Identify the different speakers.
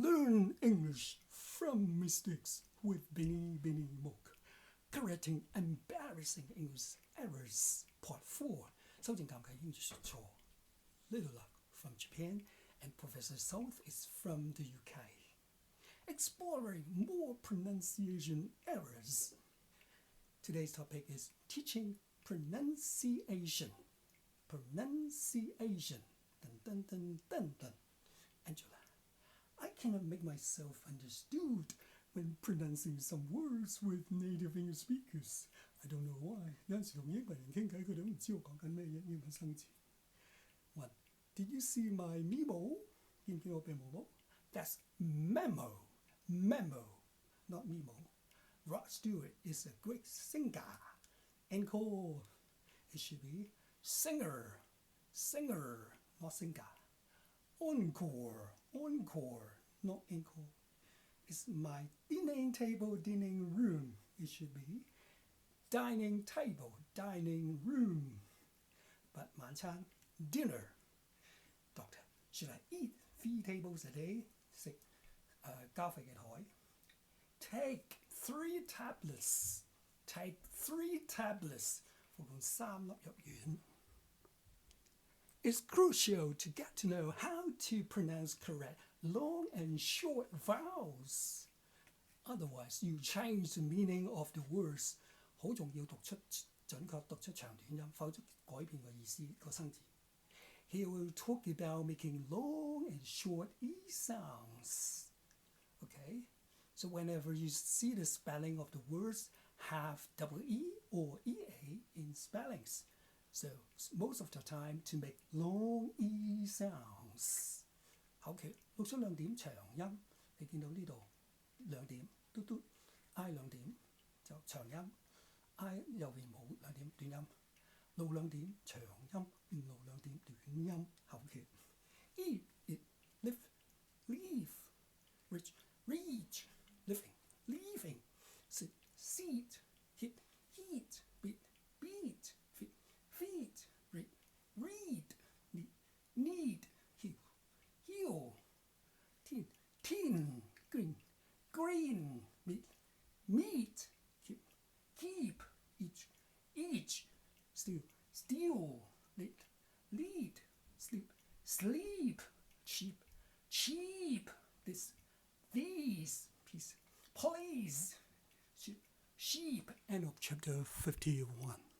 Speaker 1: Learn English from mistakes with Benny Mook. Correcting embarrassing English errors. Part 4. 修正尷尬英語說錯. Little Luck from Japan and Professor South is from the UK. Exploring more pronunciation errors. Today's topic is teaching pronunciation. Pronunciation. Dun, dun, dun, dun, dun. Angela, I cannot make myself understood when pronouncing some words with native English speakers. I don't know why. 有陣時同英國人傾偈，佢哋都唔知我講緊咩英文生字。One, did you see my memo? 見唔見我嘅 memo? That's memo. Memo, not memo. Rod Stewart is a great singer. Encore. It should be singer. Singer, not singer. Encore, encore, not encore. It's my dining table, dining room. It should be dining table, dining room. But 晚餐, dinner. Doctor, should I eat 3 tables a day? 食交費嘅台. Take 3 tablets. Take 3 tablets. 服用3粒藥丸. It's crucial to get to know how to pronounce correct long and short vowels. Otherwise, you change the meaning of the words. 好重要準確讀出長短音，否則改變個意思個生字。He will talk about making long and short e sounds. Okay, so whenever you see the spelling of the words have double e or ea in spellings. So most of the time to make long e sounds. 口訣錄出2點長音，你見到呢度2點嘟嘟 ，I 2點就長音 ，I 右邊冇2點短音，錄2點長音，唔錄2點短音口訣。Eat, it, live, leave, reach, reach, living, leaving, sit, seat, hit, heat, beat, beat, fit, feet, read, read, need, heal, heal, tin, green, green, meat, keep, each, steal, lead, sleep, cheap, these, peace, please, sheep. End of chapter 51.